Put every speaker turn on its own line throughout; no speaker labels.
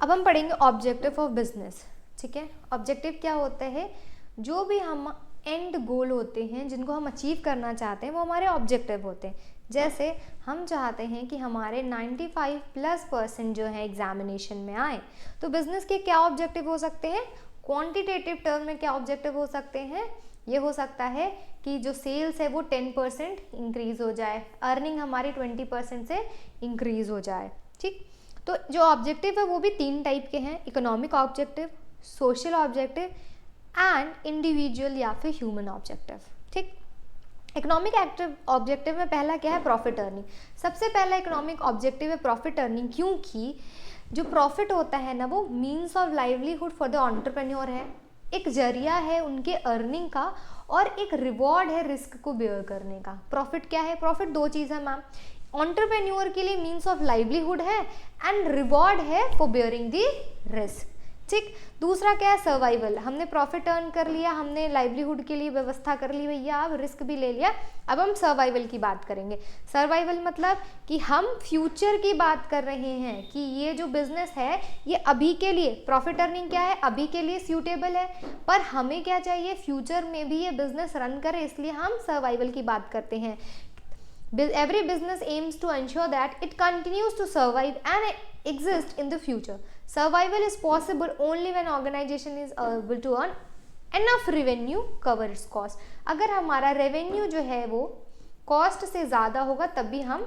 अब हम पढ़ेंगे ऑब्जेक्टिव ऑफ बिजनेस। ठीक है, ऑब्जेक्टिव क्या होता है, जो भी हम एंड गोल होते हैं जिनको हम अचीव करना चाहते हैं वो हमारे ऑब्जेक्टिव होते हैं। जैसे हम चाहते हैं कि हमारे 95+ % जो है एग्जामिनेशन में आए, तो बिजनेस के क्या ऑब्जेक्टिव हो सकते हैं, क्वांटिटेटिव टर्म में क्या ऑब्जेक्टिव हो सकते हैं, ये हो सकता है कि जो सेल्स है वो 10% इंक्रीज हो जाए, अर्निंग हमारी 20% से इंक्रीज हो जाए। ठीक, तो जो ऑब्जेक्टिव है वो भी 3 टाइप के हैं, economic objective, social objective and individual या फिर ह्यूमन ऑब्जेक्टिव। ठीक, इकोनॉमिक ऑब्जेक्टिव में पहला क्या है, प्रॉफिट अर्निंग। सबसे पहला इकोनॉमिक ऑब्जेक्टिव है प्रॉफिट अर्निंग, क्योंकि जो प्रॉफिट होता है ना वो means of livelihood for the entrepreneur है, एक जरिया है उनके अर्निंग का और एक रिवॉर्ड है रिस्क को बेयर करने का। प्रॉफिट क्या है, प्रॉफिट 2 चीज़ है मैम, एंटरप्रेन्योर के लिए मीन्स ऑफ लाइवलीहुड है एंड रिवॉर्ड है फॉर बेयरिंग द रिस्क। ठीक, दूसरा क्या है, सर्वाइवल। हमने प्रॉफिट अर्न कर लिया, हमने लाइवलीहुड के लिए व्यवस्था कर ली भैया, अब रिस्क भी ले लिया, अब हम सर्वाइवल की बात करेंगे। सर्वाइवल मतलब कि हम फ्यूचर की बात कर रहे हैं कि ये जो बिजनेस है ये अभी के लिए, प्रॉफिट अर्निंग क्या है, अभी के लिए सूटेबल है, पर हमें क्या चाहिए, फ्यूचर में भी ये बिजनेस रन करे, इसलिए हम सर्वाइवल की बात करते हैं। Every business aims to ensure that it continues to survive and exist in the future. Survival is possible only when organization is able to earn enough revenue cover its cost. अगर हमारा revenue जो है वो cost से ज़्यादा होगा तब भी हम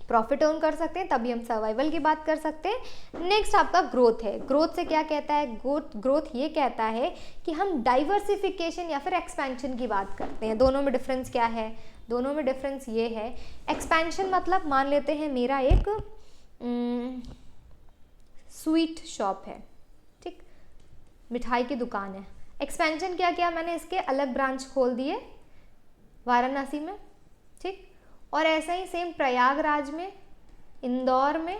प्रॉफिट अर्न कर सकते हैं, तभी हम सर्वाइवल की बात कर सकते हैं। नेक्स्ट आपका ग्रोथ है। ग्रोथ से क्या कहता है, ग्रोथ ये कहता है कि हम डाइवर्सिफिकेशन या फिर एक्सपेंशन की बात करते हैं। दोनों में डिफरेंस क्या है, दोनों में डिफरेंस ये है, एक्सपेंशन मतलब मान लेते हैं मेरा एक स्वीट शॉप है, ठीक, मिठाई की दुकान है। एक्सपेंशन क्या किया मैंने, इसके अलग ब्रांच खोल दिए वाराणसी में, ठीक, और ऐसा ही सेम प्रयागराज में, इंदौर में,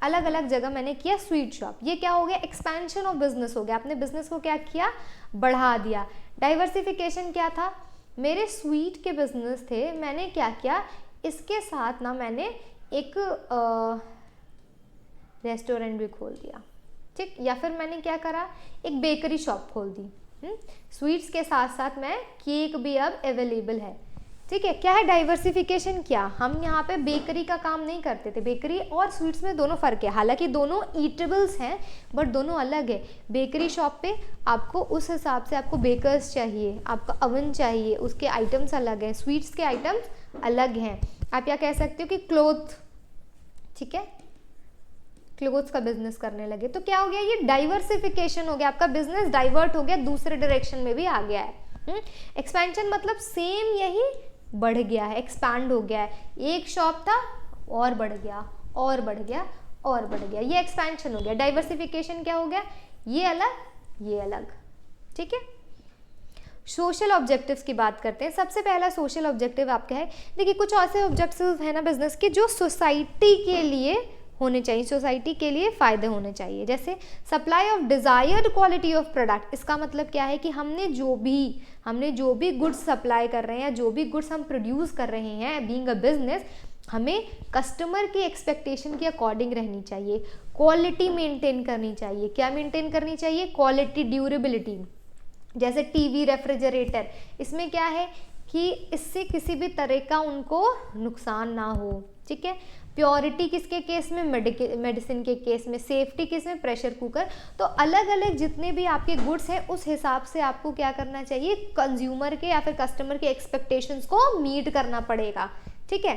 अलग अलग जगह मैंने किया स्वीट शॉप। ये क्या हो गया, एक्सपेंशन ऑफ बिजनेस हो गया। आपने बिजनेस को क्या किया, बढ़ा दिया। डाइवर्सिफिकेशन क्या था, मेरे स्वीट के बिजनेस थे, मैंने क्या किया, इसके साथ ना मैंने एक रेस्टोरेंट भी खोल दिया, ठीक, या फिर मैंने क्या करा, एक बेकरी शॉप खोल दी। स्वीट्स के साथ साथ मैं केक भी अब अवेलेबल है, ठीक है। क्या है डाइवर्सिफिकेशन, क्या हम यहाँ पे बेकरी का काम नहीं करते थे। बेकरी और स्वीट्स में दोनों फ़र्क है, हालांकि दोनों ईटेबल्स हैं बट दोनों अलग है। बेकरी शॉप पे आपको उस हिसाब से आपको बेकर्स चाहिए, आपका अवन चाहिए, उसके आइटम्स अलग हैं। स्वीट्स के आइटम्स अलग हैं। आप क्या कह सकते हो कि क्लोथ, ठीक है, क्लोथ्स का बिजनेस करने लगे तो क्या हो गया, ये डाइवर्सिफिकेशन हो गया, आपका बिजनेस डाइवर्ट हो गया, दूसरे डायरेक्शन में भी आ गया है। एक्सपेंशन मतलब सेम यही बढ़ गया है, एक्सपैंड हो गया है। एक शॉप था और बढ़ गया और बढ़ गया और बढ़ गया, ये एक्सपेंशन हो गया। डाइवर्सिफिकेशन क्या हो गया, ये अलग ये अलग, ठीक है। सोशल ऑब्जेक्टिव्स की बात करते हैं। सबसे पहला सोशल ऑब्जेक्टिव आपका है, देखिए कुछ ऐसे ऑब्जेक्टिव्स है ना बिजनेस के जो सोसाइटी के लिए होने चाहिए, सोसाइटी के लिए फ़ायदे होने चाहिए। जैसे supply of desired quality of product, इसका मतलब क्या है कि हमने जो भी गुड्स सप्लाई कर रहे हैं, जो भी गुड्स हम प्रोड्यूस कर रहे हैं, बीइंग अ बिजनेस, हमें कस्टमर की एक्सपेक्टेशन के अकॉर्डिंग रहनी चाहिए। क्वालिटी मेंटेन करनी चाहिए। क्या मेंटेन करनी चाहिए, क्वालिटी, ड्यूरेबिलिटी। जैसे टीवी, रेफ्रिजरेटर, इसमें क्या है कि इससे किसी भी तरह का उनको नुकसान ना हो, ठीक है। प्योरिटी किसके केस में, मेडिसिन के केस में। सेफ्टी किस में, प्रेशर कुकर। तो अलग अलग जितने भी आपके गुड्स हैं उस हिसाब से आपको क्या करना चाहिए, कंज्यूमर के या फिर कस्टमर के एक्सपेक्टेशंस को मीट करना पड़ेगा, ठीक है।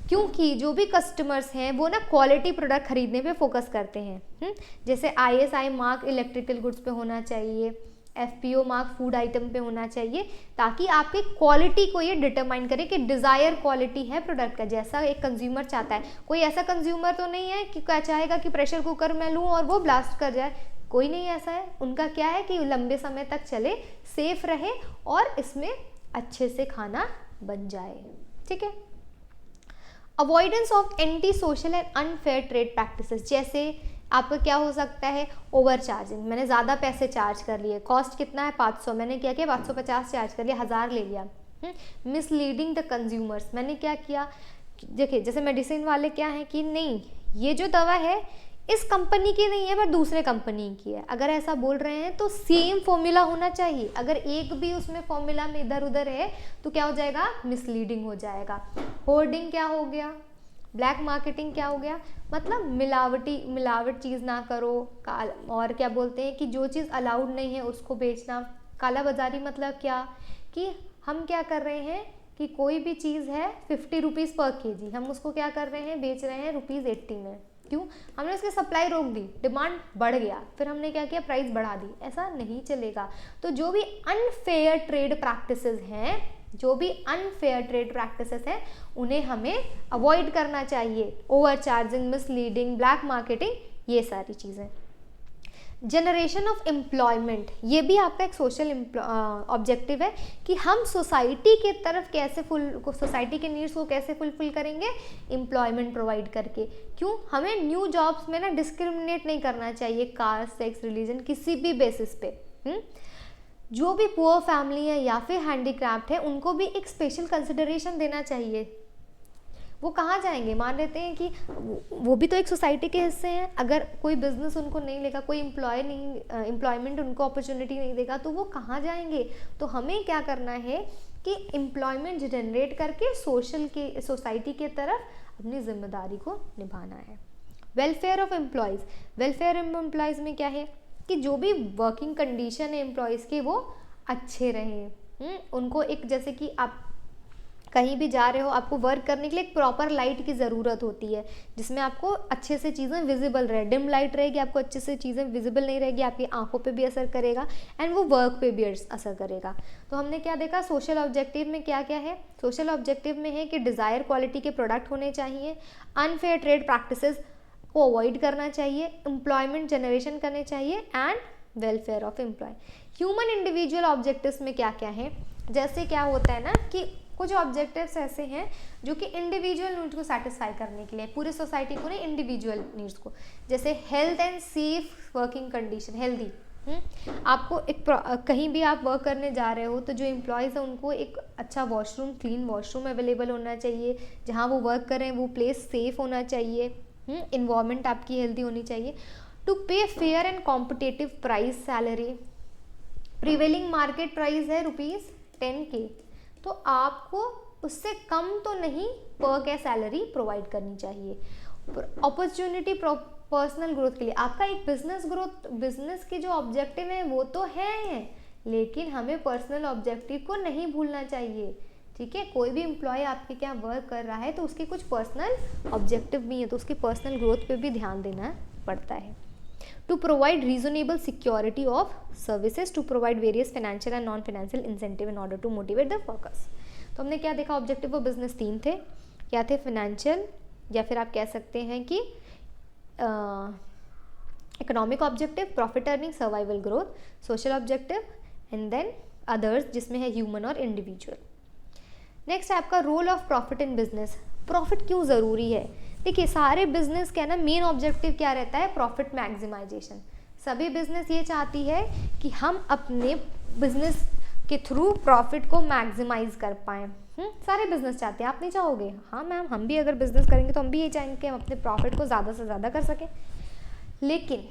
क्योंकि जो भी कस्टमर्स हैं वो ना क्वालिटी प्रोडक्ट खरीदने पे फोकस करते हैं। जैसे ISI मार्क इलेक्ट्रिकल गुड्स पे होना चाहिए, FPO मार्क फूड आइटम पे होना चाहिए, ताकि आपकी क्वालिटी को ये डिटरमाइन करे कि डिज़ायर क्वालिटी है प्रोडक्ट का, जैसा एक कंज्यूमर चाहता है। कोई ऐसा कंज्यूमर तो नहीं है कि क्या चाहेगा कि प्रेशर कुकर मैं लूँ और वो ब्लास्ट कर जाए, कोई नहीं ऐसा है। उनका क्या है कि लंबे समय तक चले, सेफ रहे और इसमें अच्छे से खाना बन जाए, ठीक है। Avoidance of anti social and unfair trade practices, जैसे आपका क्या हो सकता है, ओवर चार्जिंग, मैंने ज़्यादा पैसे चार्ज कर लिए, कॉस्ट कितना है 500, मैंने क्या किया 550 चार्ज कर लिया, 1000 ले लिया। मिसलीडिंग द कंज्यूमर्स, मैंने क्या किया, देखिए जैसे मेडिसिन वाले क्या है कि नहीं, ये जो दवा है इस कंपनी की नहीं है पर दूसरे कंपनी की है, अगर ऐसा बोल रहे हैं तो सेम फॉर्मूला होना चाहिए। अगर एक भी उसमें फॉर्मूला में इधर उधर है तो क्या हो जाएगा, मिसलीडिंग हो जाएगा। होर्डिंग क्या हो गया, ब्लैक मार्केटिंग क्या हो गया, मतलब मिलावट चीज़ ना करो। और क्या बोलते हैं कि जो चीज़ अलाउड नहीं है उसको बेचना। काला बाजारी मतलब क्या, कि हम क्या कर रहे हैं कि कोई भी चीज़ है 50 रुपीज़ पर केजी, हम उसको क्या कर रहे हैं, बेच रहे हैं ₹80 में। क्यों, हमने उसकी सप्लाई रोक दी, डिमांड बढ़ गया, फिर हमने क्या किया, प्राइस बढ़ा दी। ऐसा नहीं चलेगा। तो जो भी अनफेयर ट्रेड प्रैक्टिसेस हैं उन्हें हमें अवॉइड करना चाहिए। Over charging, misleading, black marketing, ये सारी चीज़ें। जनरेशन ऑफ एम्प्लॉयमेंट, ये भी आपका एक सोशल ऑब्जेक्टिव है कि हम सोसाइटी के तरफ कैसे सोसाइटी के नीड्स को कैसे फुलफिल करेंगे, एम्प्लॉयमेंट प्रोवाइड करके। क्यों, हमें न्यू जॉब्स में ना डिस्क्रिमिनेट नहीं करना चाहिए कास्ट, सेक्स, रिलीजन, किसी भी बेसिस पे। जो भी पुअर फैमिली है या फिर हैंडीक्रैफ्ट है उनको भी एक स्पेशल कंसिडरेशन देना चाहिए। वो कहाँ जाएंगे, मान लेते हैं कि वो भी तो एक सोसाइटी के हिस्से हैं। अगर कोई बिजनेस उनको नहीं लेगा, कोई एम्प्लॉयमेंट उनको अपॉर्चुनिटी नहीं देगा तो वो कहाँ जाएंगे। तो हमें क्या करना है कि एम्प्लॉयमेंट जनरेट करके सोसाइटी के तरफ अपनी जिम्मेदारी को निभाना है। Welfare of employees, welfare of employees में क्या है कि जो भी वर्किंग कंडीशन है एम्प्लॉयज़ के वो अच्छे रहें। उनको एक, जैसे कि आप कहीं भी जा रहे हो, आपको वर्क करने के लिए एक प्रॉपर लाइट की ज़रूरत होती है जिसमें आपको अच्छे से चीज़ें विजिबल रहे। डिम लाइट रहेगी, आपको अच्छे से चीज़ें विजिबल नहीं रहेगी, आपकी आंखों पे भी असर करेगा एंड वो वर्क पे भी असर करेगा। तो हमने क्या देखा, सोशल ऑब्जेक्टिव में क्या क्या है। सोशल ऑब्जेक्टिव में है कि डिज़ायर क्वालिटी के प्रोडक्ट होने चाहिए, अनफेयर ट्रेड प्रैक्टिसेस को अवॉइड करना चाहिए, एम्प्लॉयमेंट जनरेशन करने चाहिए and welfare of employ. Human individual objectives में क्या क्या है, जैसे क्या होता है ना कि कुछ ऑब्जेक्टिव्स ऐसे हैं जो कि इंडिविजुअल नीड्स को सेटिस्फाई करने के लिए, पूरी सोसाइटी को नहीं, इंडिविजुअल नीड्स को, जैसे health and safe working condition, healthy. आपको एक कहीं भी आप वर्क करने जा रहे हो तो जो एम्प्लॉयज़ हैं उनको एक अच्छा वॉशरूम, क्लीन वॉशरूम अवेलेबल होना चाहिए। जहाँ वो वर्क कर रहे हैं वो प्लेस सेफ होना चाहिए। इन्वायरमेंट आपकी हेल्दी होनी चाहिए। टू पे fair and competitive price salary, prevailing market price है ₹10K, तो आपको उससे कम तो नहीं पर के सैलरी प्रोवाइड करनी चाहिए। अपॉर्चुनिटी पर्सनल ग्रोथ के लिए, आपका एक बिजनेस के जो ऑब्जेक्टिव है वो तो है, लेकिन हमें पर्सनल ऑब्जेक्टिव को नहीं भूलना चाहिए। ठीक है, कोई भी एम्प्लॉय आपके क्या वर्क कर रहा है तो उसके कुछ पर्सनल ऑब्जेक्टिव भी है, तो उसकी पर्सनल ग्रोथ पे भी ध्यान देना पड़ता है। To provide reasonable security of services, to provide various financial and non financial incentive in order to motivate the workers. तो हमने क्या देखा, ऑब्जेक्टिव ऑफ बिजनेस 3 थे। क्या थे, फाइनेंशियल, या फिर आप कह सकते हैं कि economic objective, profit earning, survival growth, social objective and then others जिसमें है ह्यूमन और इंडिविजुअल। नेक्स्ट है आपका role of profit in business. Profit क्यों ज़रूरी है, देखिए सारे बिजनेस का ना मेन ऑब्जेक्टिव क्या रहता है, प्रॉफिट मैक्सिमाइजेशन। सभी बिजनेस ये चाहती है कि हम अपने बिजनेस के थ्रू प्रॉफिट को मैक्सिमाइज कर पाएँ। सारे बिजनेस चाहते हैं, आप नहीं चाहोगे? हाँ मैम, हम भी अगर बिजनेस करेंगे तो हम भी ये चाहेंगे कि हम अपने प्रॉफिट को ज़्यादा से ज़्यादा कर सकें। लेकिन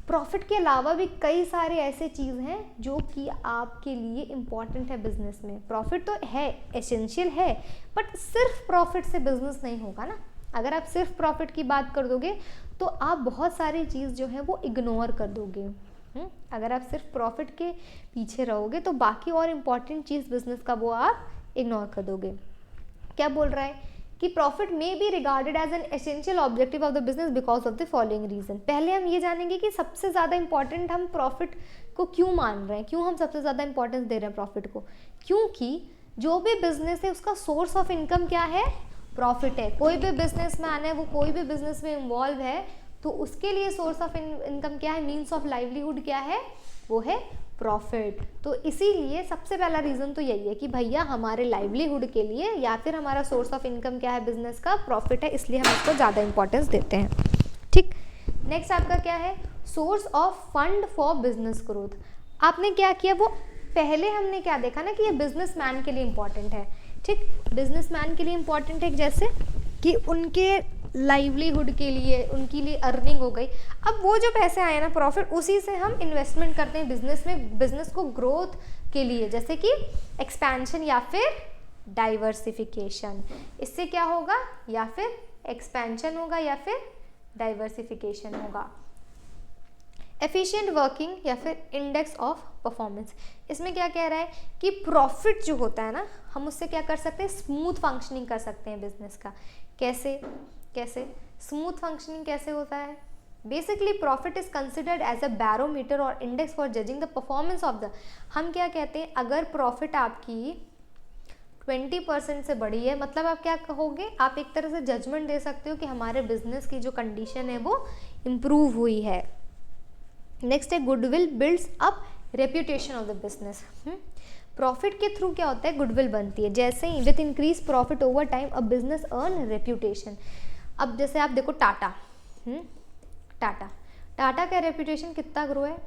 प्रॉफिट के अलावा भी कई सारे ऐसे चीज़ हैं जो कि आपके लिए इम्पॉर्टेंट है बिजनेस में। प्रॉफिट तो है, एसेंशियल है, बट सिर्फ प्रॉफिट से बिजनेस नहीं होगा ना। अगर आप सिर्फ प्रॉफिट की बात कर दोगे तो आप बहुत सारी चीज़ जो है वो इग्नोर कर दोगे। अगर आप सिर्फ प्रॉफिट के पीछे रहोगे तो बाकी और इम्पॉर्टेंट चीज़ बिजनेस का वो आप इग्नोर कर दोगे। क्या बोल रहा है कि profit may be regarded as an essential objective of the business because of the following reason. पहले हम ये जानेंगे कि सबसे ज़्यादा इंपॉर्टेंट हम प्रॉफिट को क्यों मान रहे हैं, क्यों हम सबसे ज़्यादा इंपॉर्टेंस दे रहे हैं प्रॉफिट को। क्योंकि जो भी बिजनेस है उसका सोर्स ऑफ इनकम क्या है, प्रॉफिट है। कोई भी बिजनेसमैन है, वो कोई भी बिजनेस में इन्वॉल्व है तो उसके लिए सोर्स ऑफ इनकम क्या है, मीन्स ऑफ लाइवलीहुड क्या है, वो है प्रॉफिट। तो इसीलिए सबसे पहला रीज़न तो यही है कि भैया हमारे लाइवलीहुड के लिए या फिर हमारा सोर्स ऑफ इनकम क्या है, बिजनेस का प्रॉफिट है, इसलिए हम इसको ज़्यादा इंपॉर्टेंस देते हैं। ठीक, नेक्स्ट आपका क्या है, source of fund for business growth. आपने क्या किया, वो पहले हमने क्या देखा ना कि ये बिजनेसमैन के लिए इम्पॉर्टेंट है। ठीक, बिजनेसमैन के लिए इम्पॉर्टेंट है, जैसे कि उनके लाइवलीहुड के लिए, उनके लिए अर्निंग हो गई। अब वो जो पैसे आए ना प्रॉफिट, उसी से हम इन्वेस्टमेंट करते हैं बिजनेस में, बिजनेस को ग्रोथ के लिए, जैसे कि एक्सपेंशन या फिर डाइवर्सिफिकेशन। इससे क्या होगा, या फिर एक्सपेंशन होगा या फिर डाइवर्सिफिकेशन होगा। एफिशिएंट वर्किंग या फिर इंडेक्स ऑफ परफॉर्मेंस, इसमें क्या कह रहा है कि प्रॉफिट जो होता है ना, हम उससे क्या कर सकते हैं, स्मूथ फंक्शनिंग कर सकते हैं बिजनेस का। कैसे कैसे स्मूथ फंक्शनिंग कैसे होता है? Basically profit is considered as a barometer और index for judging the performance of the, हम क्या कहते हैं, अगर प्रॉफिट आपकी 20% से बड़ी है, मतलब आप क्या कहोगे, आप एक तरह से जजमेंट दे सकते हो कि हमारे बिजनेस की जो कंडीशन है वो इम्प्रूव हुई है। नेक्स्ट है goodwill builds up reputation of the business. Profit के थ्रू क्या होता है, गुडविल बनती है। जैसे ही with increase profit over time a business earn reputation. अब जैसे आप देखो टाटा, टाटा का रेप्यूटेशन कितना ग्रो है,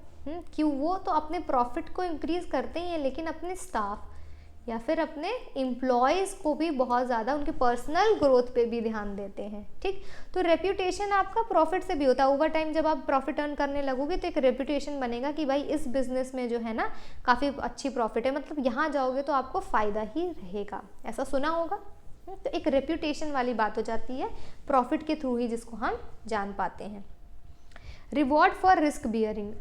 क्यों, वो तो अपने प्रॉफिट को इंक्रीज करते ही हैं, लेकिन अपने स्टाफ या फिर अपने एम्प्लॉयज़ को भी बहुत ज़्यादा उनके पर्सनल ग्रोथ पे भी ध्यान देते हैं। ठीक, तो रेप्यूटेशन आपका प्रॉफिट से भी होता है। ओवर टाइम जब आप प्रॉफिट अर्न करने लगोगे तो एक रेप्यूटेशन बनेगा कि भाई इस बिजनेस में जो है ना काफ़ी अच्छी प्रॉफिट है, मतलब यहाँ जाओगे तो आपको फ़ायदा ही रहेगा, ऐसा सुना होगा। तो एक रेप्यूटेशन वाली बात हो जाती है प्रॉफिट के थ्रू ही, जिसको हम जान पाते हैं। Reward for risk bearing,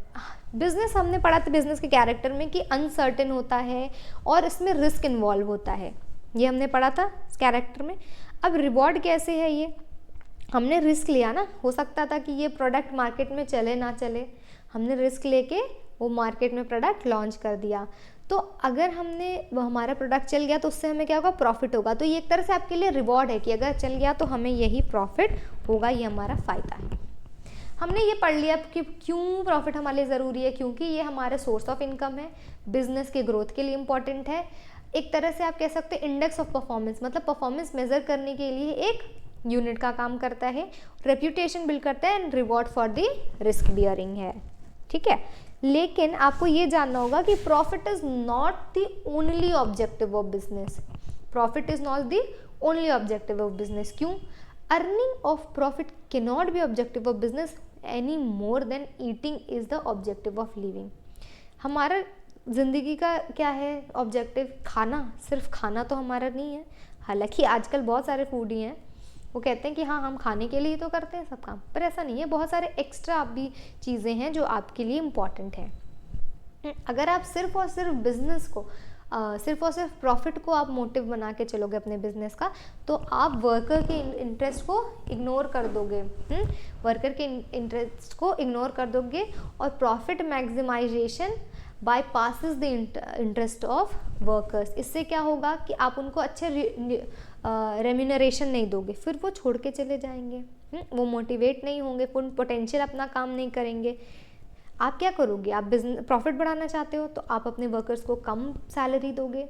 business हमने पढ़ा था बिजनेस के कैरेक्टर में कि अनसर्टेन होता है और इसमें रिस्क इन्वॉल्व होता है, ये हमने पढ़ा था कैरेक्टर में। अब रिवॉर्ड कैसे है, ये हमने रिस्क लिया ना, हो सकता था कि ये प्रोडक्ट मार्केट में चले ना चले, हमने रिस्क लेके वो मार्केट में प्रोडक्ट लॉन्च कर दिया, तो अगर हमने हमारा प्रोडक्ट चल गया तो उससे हमें क्या होगा, प्रॉफिट होगा। तो ये एक तरह से आपके लिए रिवॉर्ड है कि अगर चल गया तो हमें यही प्रॉफिट होगा, ये हमारा फ़ायदा है। हमने ये पढ़ लिया कि क्यों प्रॉफिट हमारे लिए ज़रूरी है, क्योंकि ये हमारे सोर्स ऑफ इनकम है, बिजनेस के ग्रोथ के लिए इम्पॉर्टेंट है। एक तरह से आप कह सकते हैं इंडेक्स ऑफ परफॉर्मेंस, मतलब परफॉर्मेंस मेजर करने के लिए एक यूनिट का काम करता है, रेप्यूटेशन बिल्ड करता है, and reward for the risk bearing है। ठीक है, लेकिन आपको ये जानना होगा कि profit is not the only objective of business. Profit is not the only objective of business. क्यों? Earning of profit cannot be objective of business any more than eating is the objective of living. हमारा ज़िंदगी का क्या है objective? खाना, सिर्फ खाना तो हमारा नहीं है। हालांकि आजकल बहुत सारे फूडी हैं, वो कहते हैं कि हाँ हम खाने के लिए तो करते हैं सब काम, पर ऐसा नहीं है, बहुत सारे एक्स्ट्रा भी चीज़ें हैं जो आपके लिए इम्पॉर्टेंट हैं। अगर आप सिर्फ और सिर्फ बिजनेस को सिर्फ और सिर्फ प्रॉफिट को आप मोटिव बना के चलोगे अपने बिजनेस का, तो आप वर्कर के इंटरेस्ट को इग्नोर कर दोगे। वर्कर के इंटरेस्ट को इग्नोर कर दोगे और profit maximisation bypasses the interest of workers. इससे क्या होगा कि आप उनको अच्छे रेम्यूनरेशन नहीं दोगे, फिर वो छोड़ के चले जाएंगे, वो मोटिवेट नहीं होंगे, फुल पोटेंशियल अपना काम नहीं करेंगे। आप क्या करोगे? आप बिजनेस प्रॉफिट बढ़ाना चाहते हो तो आप अपने वर्कर्स को कम सैलरी दोगे,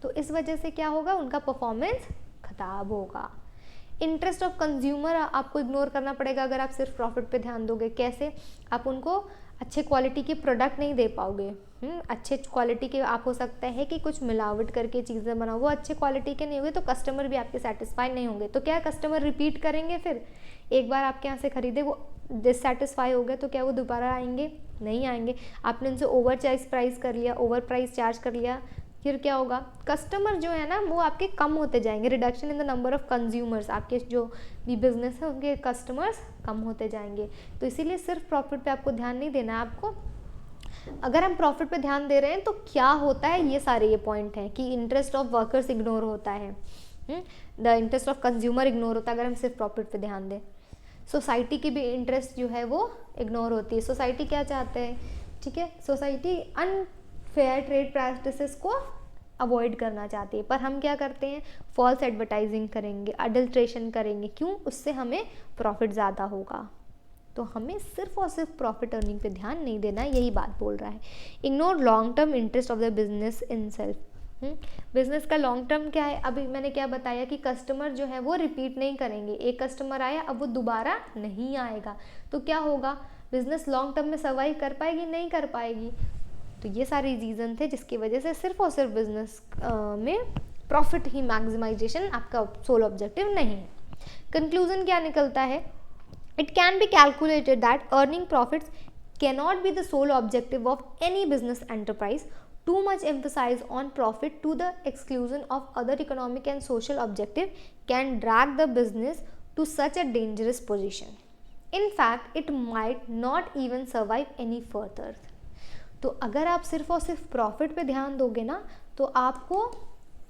तो इस वजह से क्या होगा, उनका परफॉर्मेंस खराब होगा। इंटरेस्ट ऑफ कंज्यूमर आपको इग्नोर करना पड़ेगा अगर आप सिर्फ प्रॉफिट पे ध्यान दोगे। कैसे? आप उनको अच्छे क्वालिटी के प्रोडक्ट नहीं दे पाओगे। अच्छे क्वालिटी के, आप हो सकता है कि कुछ मिलावट करके चीज़ें बनाओ, वो अच्छे क्वालिटी के नहीं होंगे तो कस्टमर भी आपके सेटिस्फाई नहीं होंगे। तो क्या कस्टमर रिपीट करेंगे? फिर एक बार आपके यहाँ से खरीदे, वो डिससेटिस्फाई हो गए तो क्या वो दोबारा आएंगे? नहीं आएंगे। आपने उनसे ओवर प्राइस कर लिया, ओवर प्राइस चार्ज कर लिया, फिर क्या होगा? कस्टमर जो है ना वो आपके कम होते जाएंगे। Reduction in the number of consumers, आपके जो भी बिजनेस है उनके कस्टमर्स कम होते जाएंगे। तो इसीलिए सिर्फ प्रॉफिट पे आपको ध्यान नहीं देना है। आपको अगर हम प्रॉफिट पे ध्यान दे रहे हैं तो क्या होता है, ये सारे ये पॉइंट हैं कि इंटरेस्ट ऑफ वर्कर्स इग्नोर होता है, the interest of consumer ignore होता है अगर हम सिर्फ प्रॉफिट पे ध्यान दें। सोसाइटी की भी इंटरेस्ट जो है वो इग्नोर होती है। सोसाइटी क्या चाहते हैं? ठीक है, सोसाइटी अनफेयर ट्रेड प्रैक्टिसेस को अवॉइड करना चाहती है, पर हम क्या करते हैं? फॉल्स एडवर्टाइजिंग करेंगे, अडल्ट्रेशन करेंगे। क्यों? उससे हमें प्रॉफिट ज़्यादा होगा। तो हमें सिर्फ और सिर्फ प्रॉफिट अर्निंग पे ध्यान नहीं देना है, यही बात बोल रहा है। Ignore long term interest of the business in self. Business का लॉन्ग टर्म क्या है? अभी मैंने क्या बताया कि कस्टमर जो है वो रिपीट नहीं करेंगे। एक कस्टमर आया, अब वो दोबारा नहीं आएगा, तो क्या होगा? बिजनेस लॉन्ग टर्म में सर्वाइव कर पाएगी? नहीं कर पाएगी। तो ये सारे रीज़न थे जिसकी वजह से सिर्फ और सिर्फ बिजनेस में प्रॉफिट ही मैक्सिमाइजेशन आपका सोल ऑब्जेक्टिव नहीं है। कंक्लूजन क्या निकलता है? It can be calculated that earning profits cannot be the sole objective of any business enterprise. Too much emphasis on profit to the exclusion of other economic and social objective can drag the business to such a dangerous position. In fact, it might not even survive any further. तो अगर आप सिर्फ और सिर्फ profit पे ध्यान दोगे ना, तो आपको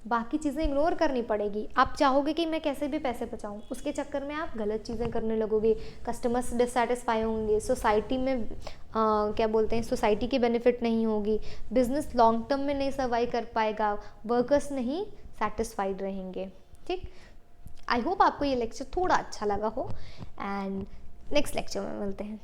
बाकी चीज़ें इग्नोर करनी पड़ेगी. आप चाहोगे कि मैं कैसे भी पैसे बचाऊं, उसके चक्कर में आप गलत चीज़ें करने लगोगे, कस्टमर्स डिससेटिस्फाई होंगे, सोसाइटी में क्या बोलते हैं, सोसाइटी की बेनिफिट नहीं होगी, बिजनेस लॉन्ग टर्म में नहीं सर्वाइव कर पाएगा, वर्कर्स नहीं सेटिस्फाइड रहेंगे. ठीक, आई होप आपको ये लेक्चर थोड़ा अच्छा लगा हो, एंड नेक्स्ट लेक्चर में मिलते हैं.